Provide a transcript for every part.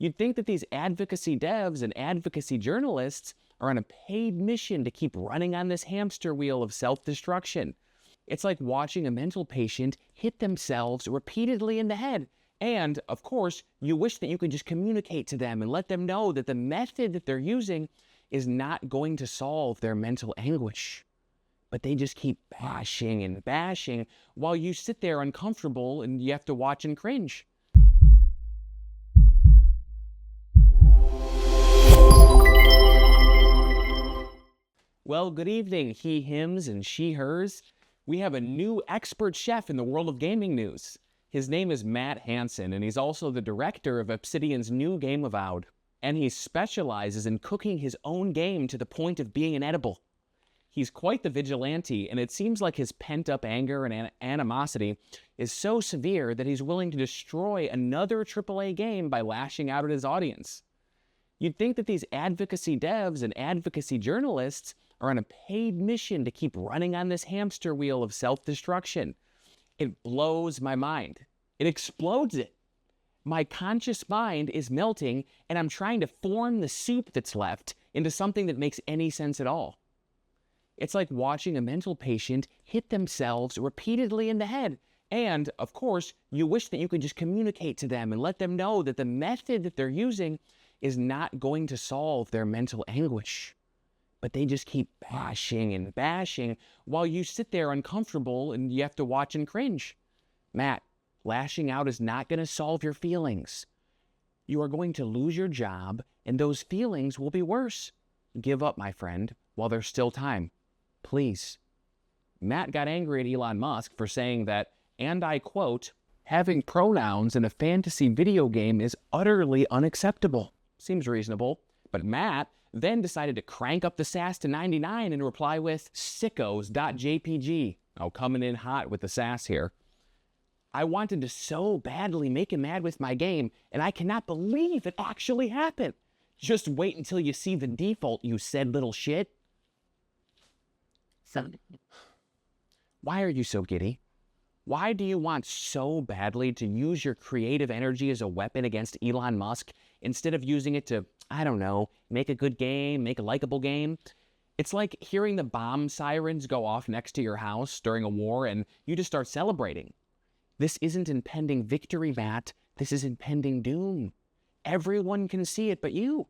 You'd think that these advocacy devs and advocacy journalists are on a paid mission to keep running on this hamster wheel of self-destruction. It's like watching a mental patient hit themselves repeatedly in the head. And, of course, you wish that you could just communicate to them and let them know that the method that they're using is not going to solve their mental anguish. But they just keep bashing and bashing while you sit there uncomfortable and you have to watch and cringe. Well, good evening, he, hims, and she, hers. We have a new expert chef in the world of gaming news. His name is Matt Hansen, and he's also the director of Obsidian's new game Avowed. And he specializes in cooking his own game to the point of being inedible. He's quite the vigilante, and it seems like his pent-up anger and animosity is so severe that he's willing to destroy another AAA game by lashing out at his audience. You'd think that these advocacy devs and advocacy journalists are on a paid mission to keep running on this hamster wheel of self-destruction. It blows my mind. It explodes it. My conscious mind is melting, and I'm trying to form the soup that's left into something that makes any sense at all. It's like watching a mental patient hit themselves repeatedly in the head. And, of course, you wish that you could just communicate to them and let them know that the method that they're using is not going to solve their mental anguish. But they just keep bashing and bashing while you sit there uncomfortable and you have to watch and cringe. Matt, lashing out is not going to solve your feelings. You are going to lose your job, and those feelings will be worse. Give up, my friend, while there's still time. Please. Matt got angry at Elon Musk for saying that, and I quote, having pronouns in a fantasy video game is utterly unacceptable. Seems reasonable. But Matt then decided to crank up the sass to 99 and reply with sickos.jpg. Oh, coming in hot with the sass here. I wanted to so badly make him mad with my game, and I cannot believe it actually happened. Just wait until you see the default, you said little shit. Why are you so giddy? Why do you want so badly to use your creative energy as a weapon against Elon Musk instead of using it to, I don't know, make a good game, make a likable game? It's like hearing the bomb sirens go off next to your house during a war and you just start celebrating. This isn't impending victory, Matt. This is impending doom. Everyone can see it but you.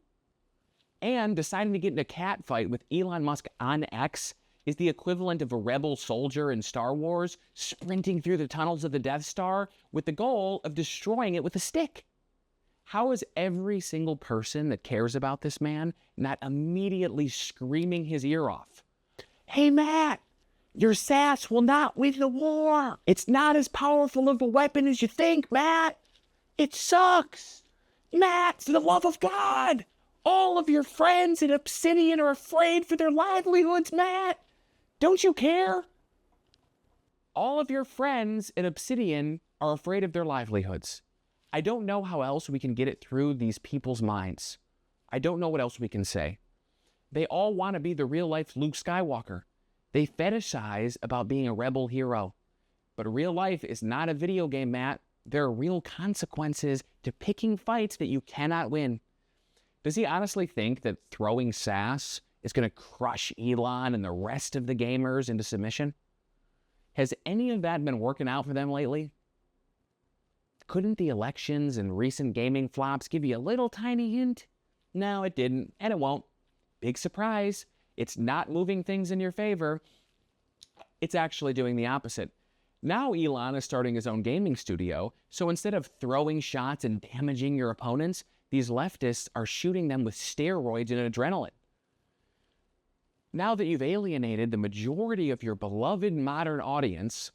And deciding to get in a cat fight with Elon Musk on X is the equivalent of a rebel soldier in Star Wars sprinting through the tunnels of the Death Star with the goal of destroying it with a stick. How is every single person that cares about this man not immediately screaming his ear off? Hey, Matt, your sass will not win the war. It's not as powerful of a weapon as you think, Matt. It sucks. Matt, for the love of God. All of your friends at Obsidian are afraid for their livelihoods, Matt. Don't you care? All of your friends at Obsidian are afraid of their livelihoods. I don't know how else we can get it through these people's minds. I don't know what else we can say. They all want to be the real-life Luke Skywalker. They fetishize about being a rebel hero. But real life is not a video game, Matt. There are real consequences to picking fights that you cannot win. Does he honestly think that throwing sass is going to crush Elon and the rest of the gamers into submission? Has any of that been working out for them lately? Couldn't the elections and recent gaming flops give you a little tiny hint? No, it didn't, and it won't. Big surprise. It's not moving things in your favor. It's actually doing the opposite. Now Elon is starting his own gaming studio, so instead of throwing shots and damaging your opponents, these leftists are shooting them with steroids and adrenaline. Now that you've alienated the majority of your beloved modern audience,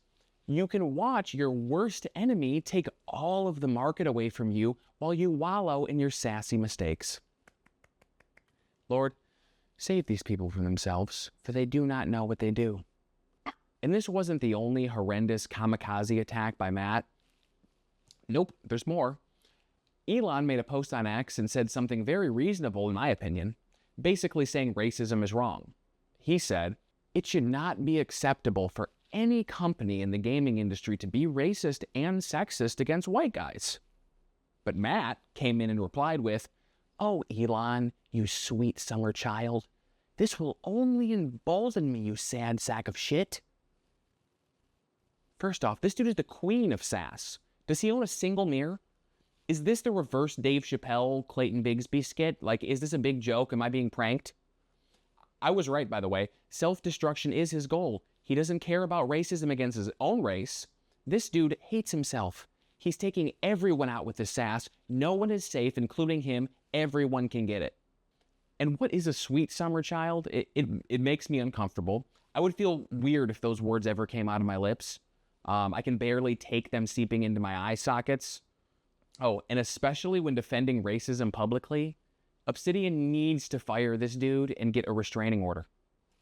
you can watch your worst enemy take all of the market away from you while you wallow in your sassy mistakes. Lord, save these people from themselves, for they do not know what they do. And this wasn't the only horrendous kamikaze attack by Matt. Nope, there's more. Elon made a post on X and said something very reasonable, in my opinion, basically saying racism is wrong. He said, it should not be acceptable for any company in the gaming industry to be racist and sexist against white guys. But Matt came in and replied with, "Oh, Elon, you sweet summer child. This will only embolden me, you sad sack of shit." First off, this dude is the queen of sass. Does he own a single mirror? Is this the reverse Dave Chappelle, Clayton Bigsby skit? Like, is this a big joke? Am I being pranked? I was right, by the way. Self-destruction is his goal. He doesn't care about racism against his own race. This dude hates himself. He's taking everyone out with his sass. No one is safe, including him. Everyone can get it. And what is a sweet summer child? It makes me uncomfortable. I would feel weird if those words ever came out of my lips. I can barely take them seeping into my eye sockets. Oh, and especially when defending racism publicly, Obsidian needs to fire this dude and get a restraining order.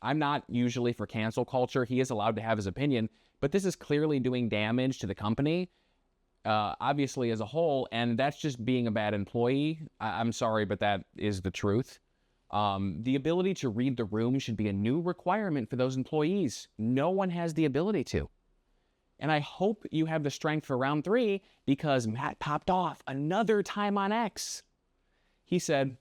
I'm not usually for cancel culture. He is allowed to have his opinion, but this is clearly doing damage to the company, obviously as a whole, and that's just being a bad employee. I'm sorry, but that is the truth. The ability to read the room should be a new requirement for those employees. No one has the ability to. And I hope you have the strength for round 3 because Matt popped off another time on X. He said,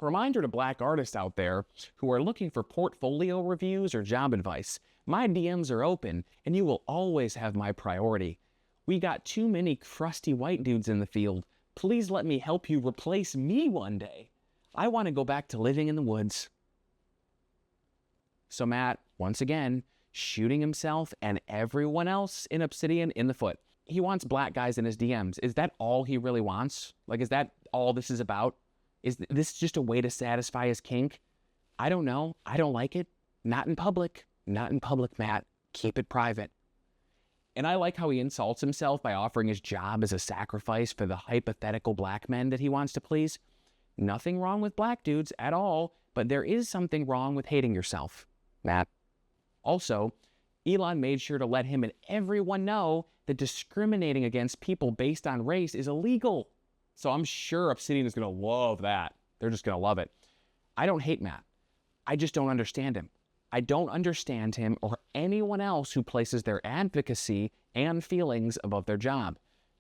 "A reminder to black artists out there who are looking for portfolio reviews or job advice. My DMs are open and you will always have my priority. We got too many crusty white dudes in the field. Please let me help you replace me one day. I want to go back to living in the woods." So Matt, once again, shooting himself and everyone else in Obsidian in the foot. He wants black guys in his DMs. Is that all he really wants? Like, is that all this is about? Is this just a way to satisfy his kink? I don't know. I don't like it. Not in public. Not in public, Matt. Keep it private. And I like how he insults himself by offering his job as a sacrifice for the hypothetical black men that he wants to please. Nothing wrong with black dudes at all, but there is something wrong with hating yourself, Matt. Also, Elon made sure to let him and everyone know that discriminating against people based on race is illegal. So I'm sure Obsidian is going to love that. They're just going to love it. I don't hate Matt. I just don't understand him. I don't understand him or anyone else who places their advocacy and feelings above their job.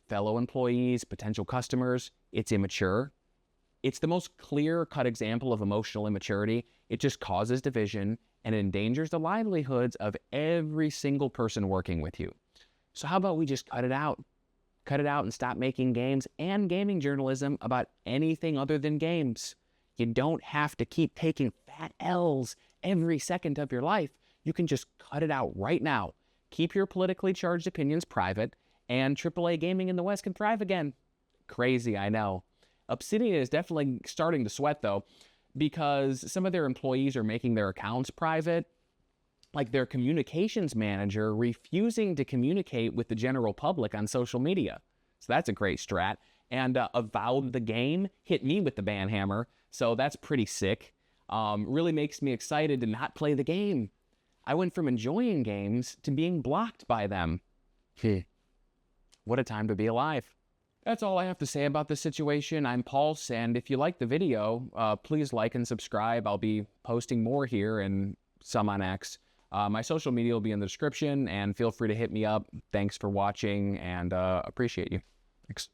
Fellow employees, potential customers, it's immature. It's the most clear-cut example of emotional immaturity. It just causes division and endangers the livelihoods of every single person working with you. So how about we just cut it out? Cut it out and stop making games and gaming journalism about anything other than games. You don't have to keep taking fat L's every second of your life. You can just cut it out right now. Keep your politically charged opinions private, and AAA gaming in the West can thrive again. Crazy, I know. Obsidian is definitely starting to sweat, though, because some of their employees are making their accounts private, like their communications manager refusing to communicate with the general public on social media. So that's a great strat. And Avowed the game hit me with the ban hammer, so that's pretty sick. Really makes me excited to not play the game. I went from enjoying games to being blocked by them. What a time to be alive. That's all I have to say about this situation. I'm Pulse, and if you like the video, please like and subscribe. I'll be posting more here and some on X. My social media will be in the description, and feel free to hit me up. Thanks for watching, and appreciate you. Thanks.